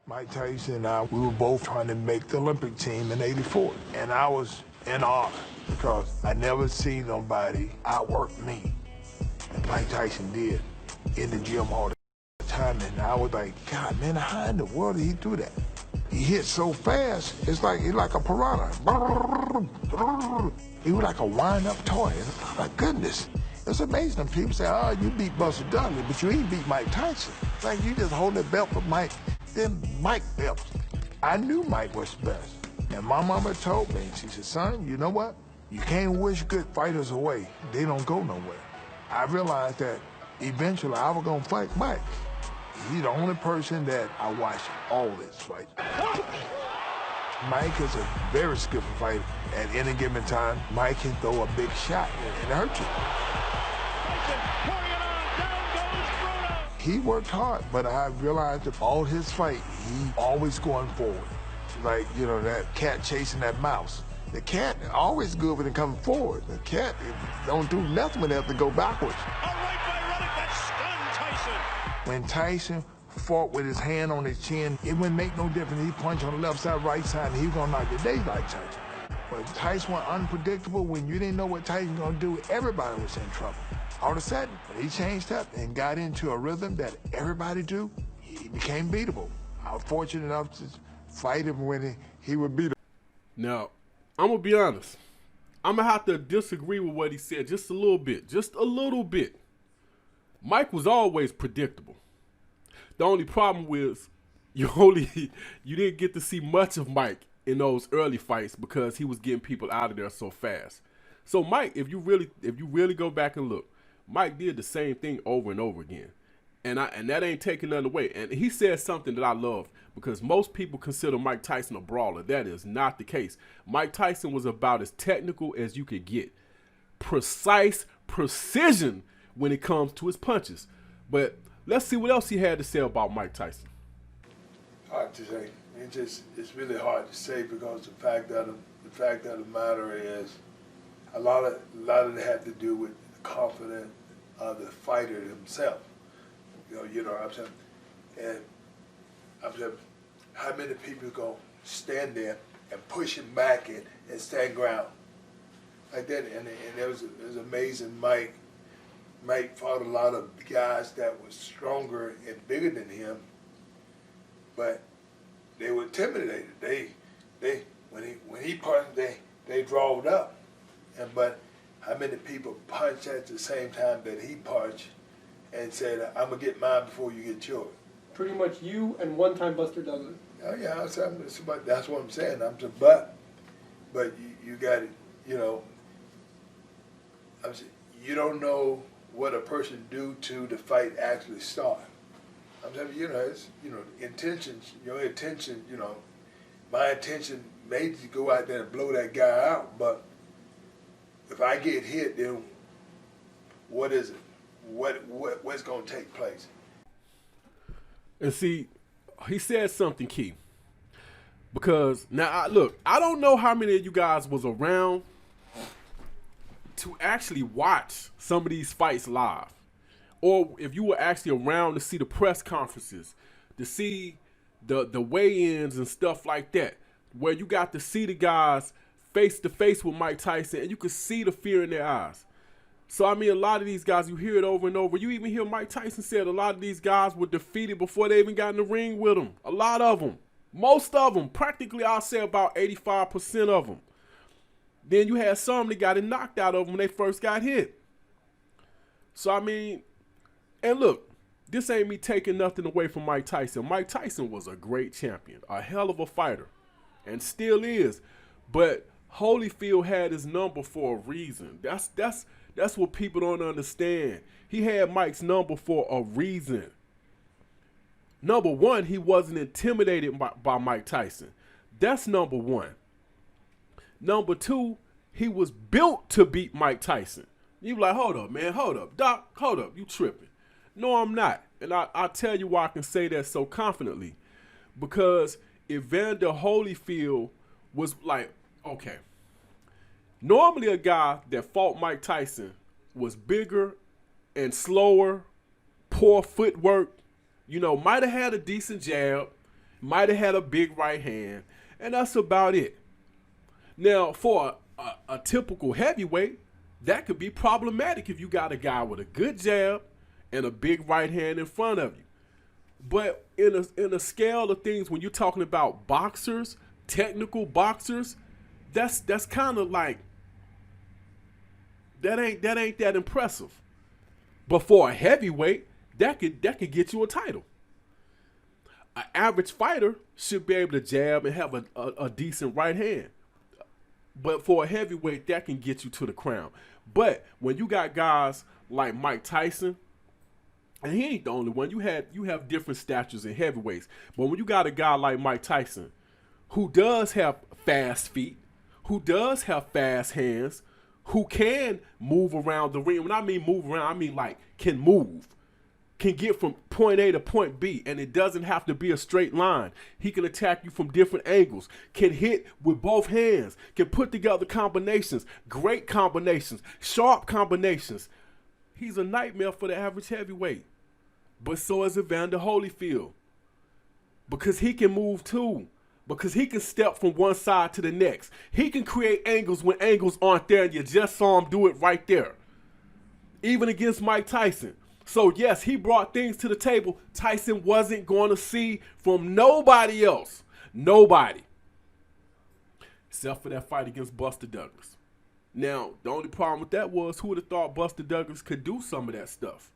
Mike Tyson and I, we were both trying to make the Olympic team in '84. And I was in awe because I never seen nobody outwork me. And Mike Tyson did in the gym all the time. And I was like, God, man, how in the world did he do that? He hit so fast, he's like a piranha. He was like a wind-up toy. Oh, my goodness. It's amazing. People say, oh, you beat Buster Douglas, but you ain't beat Mike Tyson. It's like you just hold the belt for Mike, then Mike belts. I knew Mike was the best. And my mama told me, she said, son, you know what? You can't wish good fighters away. They don't go nowhere. I realized that eventually I was gonna fight Mike. He's the only person that I watched all his fights. Mike is a very skillful fighter. At any given time, Mike can throw a big shot and hurt you. He worked hard, but I realized that all his fight, he always going forward. Like, you know, that cat chasing that mouse. The cat always good when it comes forward. The cat don't do nothing when they have to go backwards. A right by Ruddock that stunned Tyson. When Tyson fought with his hand on his chin, it wouldn't make no difference. He punched on the left side, right side, and he was gonna knock the daylight Tyson. But Tyson was unpredictable. When you didn't know what Tyson was gonna do, everybody was in trouble. All of a sudden, when he changed up and got into a rhythm that everybody do, he became beatable. I was fortunate enough to fight him when he would beat him. Now, I'm gonna be honest. I'm gonna have to disagree with what he said just a little bit. Just a little bit. Mike was always predictable. The only problem was you didn't get to see much of Mike in those early fights because he was getting people out of there so fast. So Mike, if you really go back and look, Mike did the same thing over and over again. And that ain't taking nothing away. And he said something that I love because most people consider Mike Tyson a brawler. That is not the case. Mike Tyson was about as technical as you could get. Precise precision when it comes to his punches. But let's see what else he had to say about Mike Tyson. Hard to say. It's really hard to say because the fact of the matter is a lot of it had to do with the confidence of the fighter himself. You know what I'm saying? And I'm saying, how many people gonna stand there and push him back and stand ground like that? And it was amazing. Mike fought a lot of guys that were stronger and bigger than him, but they were intimidated. When he punched, they drawed up. But how many people punched at the same time that he punched and said, I'm gonna get mine before you get yours? Pretty much you and one-time Buster Douglas. Oh yeah, that's what I'm saying. But you got it. You know, you don't know what a person do to the fight actually start. I'm saying, it's intentions. Your intention, my intention may to go out there and blow that guy out, but if I get hit, then what is it? What's going to take place? And see, he said something key. Because now, look, I don't know how many of you guys was around to actually watch some of these fights live. Or if you were actually around to see the press conferences, to see the weigh-ins and stuff like that, where you got to see the guys face to face with Mike Tyson and you could see the fear in their eyes. So, I mean, a lot of these guys, you hear it over and over. You even hear Mike Tyson said a lot of these guys were defeated before they even got in the ring with him. A lot of them. Most of them. Practically, I'll say about 85% of them. Then you had some that got it knocked out of them when they first got hit. So, I mean, and look, this ain't me taking nothing away from Mike Tyson. Mike Tyson was a great champion, a hell of a fighter, and still is. But Holyfield had his number for a reason. That's what people don't understand. He had Mike's number for a reason. Number one, he wasn't intimidated by Mike Tyson. That's number one. Number two, he was built to beat Mike Tyson. You like, hold up, man, hold up. Doc, hold up, you tripping. No, I'm not. And I'll tell you why I can say that so confidently. Because Evander Holyfield was like, okay, normally a guy that fought Mike Tyson was bigger and slower, poor footwork, might have had a decent jab, might have had a big right hand, and that's about it. Now, for a typical heavyweight, that could be problematic if you got a guy with a good jab and a big right hand in front of you. But in a scale of things, when you're talking about boxers, technical boxers, that's kind of like that ain't that impressive. But for a heavyweight, that could get you a title. An average fighter should be able to jab and have a decent right hand. But for a heavyweight, that can get you to the crown. But when you got guys like Mike Tyson, and he ain't the only one. You have different statures in heavyweights. But when you got a guy like Mike Tyson, who does have fast feet, who does have fast hands, who can move around the ring. When I mean move around, I mean like can move. Can get from point A to point B, and it doesn't have to be a straight line. He can attack you from different angles, can hit with both hands, can put together combinations, great combinations, sharp combinations. He's a nightmare for the average heavyweight. But so is Evander Holyfield. Because he can move too. Because he can step from one side to the next. He can create angles when angles aren't there, and you just saw him do it right there. Even against Mike Tyson. So yes, he brought things to the table Tyson wasn't going to see from nobody else. Nobody. Except for that fight against Buster Douglas. Now, the only problem with that was who would have thought Buster Douglas could do some of that stuff?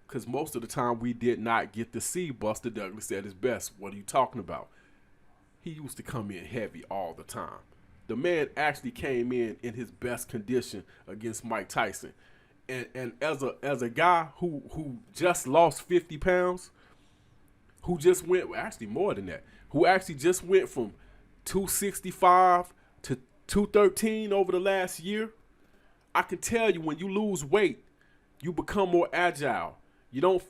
Because most of the time we did not get to see Buster Douglas at his best. What are you talking about? He used to come in heavy all the time. The man actually came in his best condition against Mike Tyson. And as a guy who just lost 50 pounds, who just went, well, actually more than that, who actually just went from 265 to 213 over the last year, I can tell you when you lose weight, you become more agile. You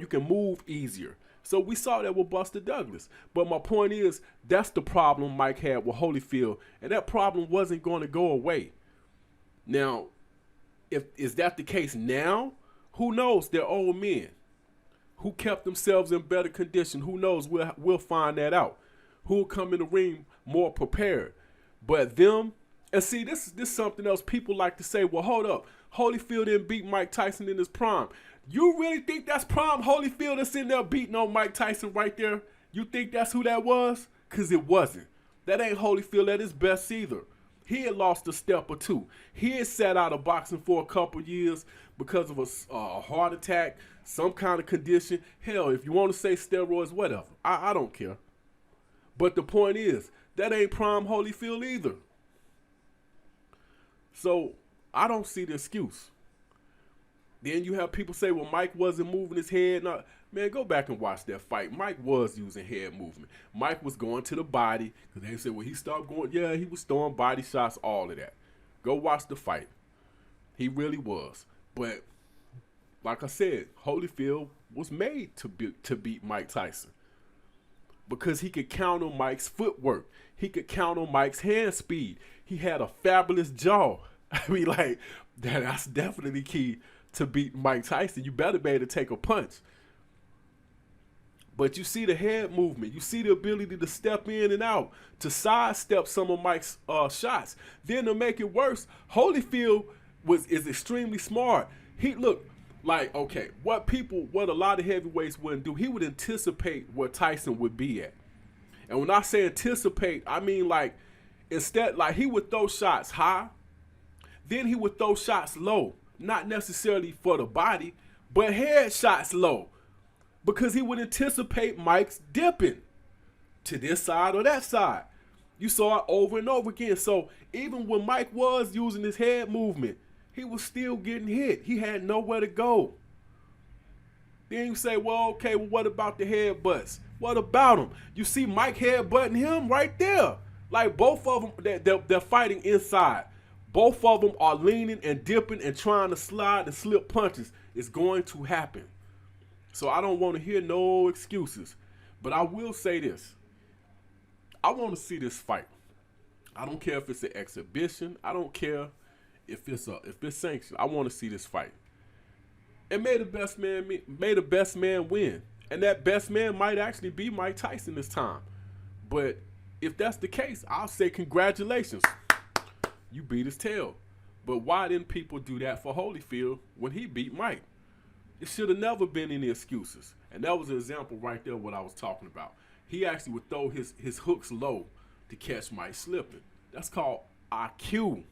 can move easier. So we saw that with Buster Douglas. But my point is, that's the problem Mike had with Holyfield, and that problem wasn't going to go away. Now, is that the case now? Who knows? They're old men who kept themselves in better condition. Who knows? We'll find that out. Who'll come in the ring more prepared. But them, and see, this is something else people like to say, well, hold up. Holyfield didn't beat Mike Tyson in his prime. You really think that's prime Holyfield that's in there beating on Mike Tyson right there? You think that's who that was? Because it wasn't. That ain't Holyfield at his best either. He had lost a step or two. He had sat out of boxing for a couple years because of a heart attack, some kind of condition. Hell, if you want to say steroids, whatever. I don't care. But the point is, that ain't prime Holyfield either. So I don't see the excuse. Then you have people say, well, Mike wasn't moving his head. No, man, go back and watch that fight. Mike was using head movement. Mike was going to the body. Because they said, well, he stopped going. Yeah, he was throwing body shots, all of that. Go watch the fight. He really was. But like I said, Holyfield was made to beat Mike Tyson. Because he could counter Mike's footwork. He could counter Mike's hand speed. He had a fabulous jaw. I mean, like, that's definitely key to beat Mike Tyson. You better be able to take a punch. But you see the head movement. You see the ability to step in and out, to sidestep some of Mike's shots. Then to make it worse, Holyfield is extremely smart. He look like, okay, what a lot of heavyweights wouldn't do, he would anticipate where Tyson would be at. And when I say anticipate, I mean like instead, like he would throw shots high, then he would throw shots low. Not necessarily for the body, but head shots low. Because he would anticipate Mike's dipping to this side or that side. You saw it over and over again. So even when Mike was using his head movement, he was still getting hit. He had nowhere to go. Then you say, well, okay, well, what about the headbutts? What about them? You see Mike headbutting him right there. Like both of them, they're fighting inside. Both of them are leaning and dipping and trying to slide and slip punches. It's going to happen. So I don't want to hear no excuses. But I will say this. I want to see this fight. I don't care if it's an exhibition. I don't care if it's sanctioned. I want to see this fight. And may the best man win. And that best man might actually be Mike Tyson this time. But if that's the case, I'll say congratulations. You beat his tail. But why didn't people do that for Holyfield when he beat Mike? It should have never been any excuses. And that was an example right there of what I was talking about. He actually would throw his hooks low to catch Mike slipping. That's called IQ.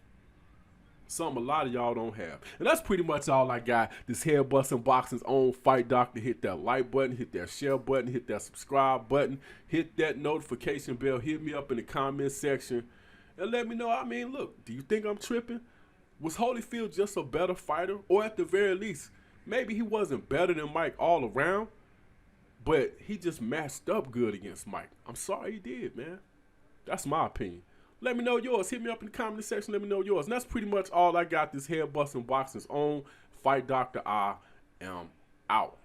Something a lot of y'all don't have. And that's pretty much all I got. This Head Busting Boxing's own Fight Doctor. Hit that like button, hit that share button, hit that subscribe button, hit that notification bell, hit me up in the comment section, and let me know. I mean, look, do you think I'm tripping? Was Holyfield just a better fighter? Or at the very least, maybe he wasn't better than Mike all around, but he just matched up good against Mike. I'm sorry he did, man. That's my opinion. Let me know yours. Hit me up in the comment section. Let me know yours. And that's pretty much all I got. This Head Busting Boxing's own Fight Doctor. I am out.